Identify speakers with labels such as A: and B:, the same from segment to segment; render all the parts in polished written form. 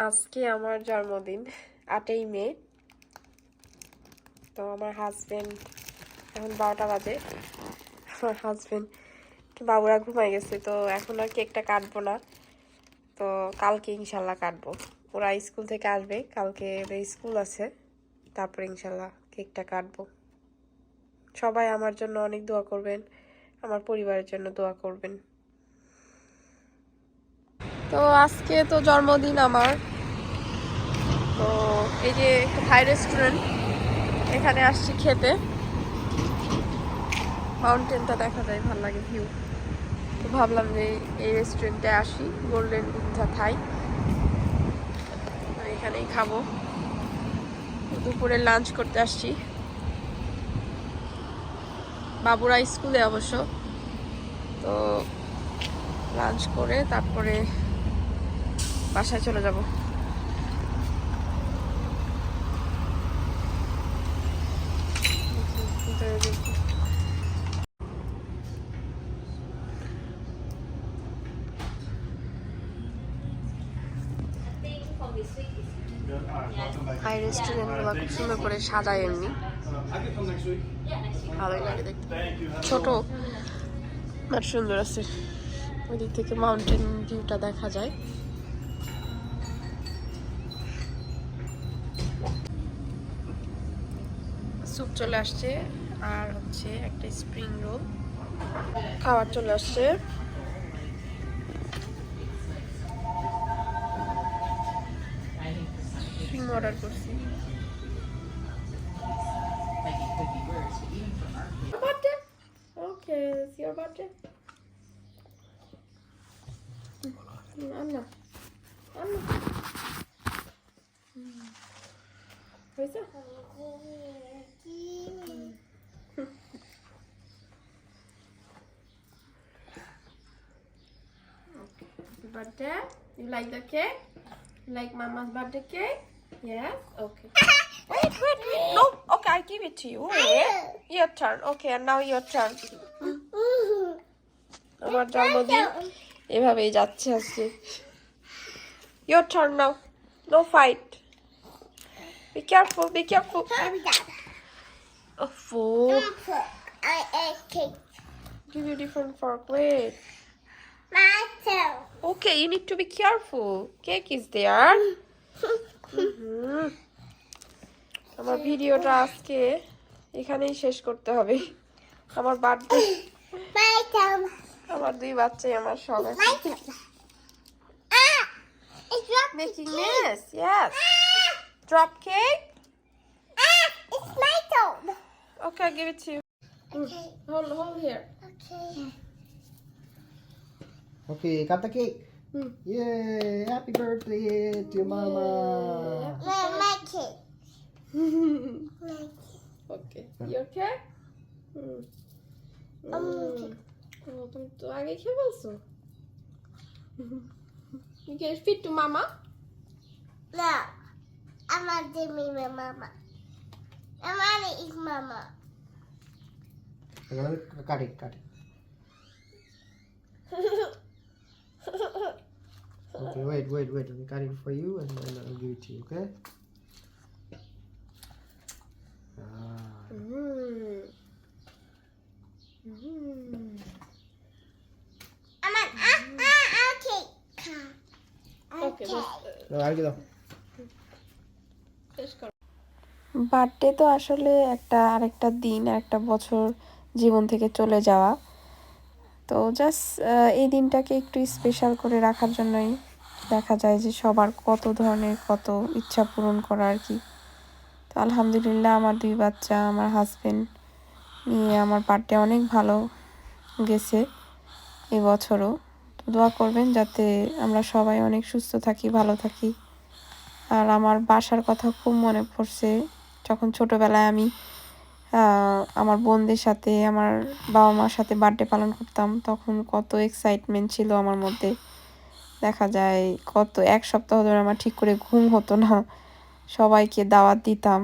A: আজকে আমার জন্মদিন 8ই মে। তো আমার হাজবেন্ড এখন 12টা বাজে। আমার হাজবেন্ড বাবুরা ঘুমাই গেছে, তো এখন আর কেকটা কাটবো না। তো কালকে ইনশাল্লাহ কাটবো। ওরা স্কুল থেকে আসবে, কালকে ওদের স্কুল আছে, তারপর ইনশাল্লাহ কেকটা কাটবো। সবাই আমার জন্য অনেক দোয়া করবেন, আমার পরিবারের জন্য দোয়া করবেন। তো আজকে তো জন্মদিন আমার। তো এই যে একটা থাই রেস্টুরেন্ট, এখানে আসছি খেতে। মাউন্টেনটা দেখা যায়, ভালো লাগে ভিউ। তো ভাবলাম যে এই রেস্টুরেন্টে আসি, গোল্ডেন বুদ্ধা থাই, এখানেই খাবো। দুপুরে লাঞ্চ করতে আসছি, বাবুরা স্কুলে অবশ্য। তো লাঞ্চ করে তারপরে বাসায় চলে যাব। হাই রেস্টুরেন্টগুলো খুব সুন্দর করে সাজায়, এমনি ভালোই লাগে দেখতে। ছোট আর সুন্দর আছে। ওই দিক থেকে মাউন্টেন ভিউটা দেখা যায়। স্যুপ চলে আসছে, আর হচ্ছে একটা স্প্রিং রোল খাবার চলে আসছে। স্প্রিং অর্ডার করছি। Okay, it's your birthday. Anna. Anna. হয়েছে? Happy birthday. You like the cake? You like Mama's birthday cake? Yes? Okay. Wait. No. Okay, I give it to you. Wait. Your turn. Okay, and now your turn. আমার জন্মদিন এভাবেই যাচ্ছে আজকে। Your turn now. No fight. Be careful. Be careful. Oh,
B: I ate cake.
A: give you different fork. Wait.
B: My turn.
A: Okay, you need to be careful. Cake is there. আমার ভিডিওটা আজকে এখানেই শেষ করতে হবে। আমার বার্থডে,
B: My turn.
A: আমার দুই বাচ্চাই আমার সব
B: My
A: এখন
B: turn. It's dropped.
A: making mess. Yes. Drop cake.
B: It's my turn.
A: Okay, I'll give it to you.
B: Okay.
A: Hold here.
B: Okay.
C: Okay, cut the cake.
A: Hmm.
C: Yay! Happy birthday to Mama.
B: My cake. My cake.
A: Okay. You okay?
B: Okay.
A: তুমি তো আগে খেয়ে বলছো। You can feed to Mama.
B: No. I want to be my mama. I want to eat mama.
C: Cut it. Okay, wait. Let me cut it for you and then I'll give it to you, okay?
B: I want okay.
A: Okay.
C: No, I'll give it.
A: Birthday তো আসলে আরেকটা দিন, একটা বছর জীবন থেকে চলে যাওয়া। তো জাস্ট এই দিনটাকে একটু স্পেশাল করে রাখার জন্যই দেখা যায় যে সবার কত ধরনের কত ইচ্ছা পূরণ করা আর কি। তো আলহামদুলিল্লাহ, আমার দুই বাচ্চা, আমার হাজবেন্ড নিয়ে আমার বার্থডে অনেক ভালো গেছে এবছরও। তো দোয়া করবেন যাতে আমরা সবাই অনেক সুস্থ থাকি, ভালো থাকি। আর আমার বাসার কথা খুব মনে পড়ছে, যখন ছোটোবেলায় আমি আমার বোনদের সাথে, আমার বাবা মার সাথে বার্থডে পালন করতাম, তখন কত এক্সাইটমেন্ট ছিল আমার মধ্যে। দেখা যায় কত এক সপ্তাহ ধরে আমার ঠিক করে ঘুম হতো না, সবাইকে দাওয়াত দিতাম।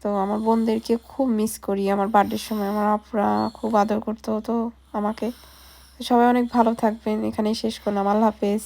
A: তো আমার বোনদেরকে খুব মিস করি। আমার বার্থডের সময় আমার আপুরা খুব আদর করতে হতো আমাকে। সবাই অনেক ভালো থাকবেন, এখানেই শেষ করলাম। আল্লাহ হাফেজ।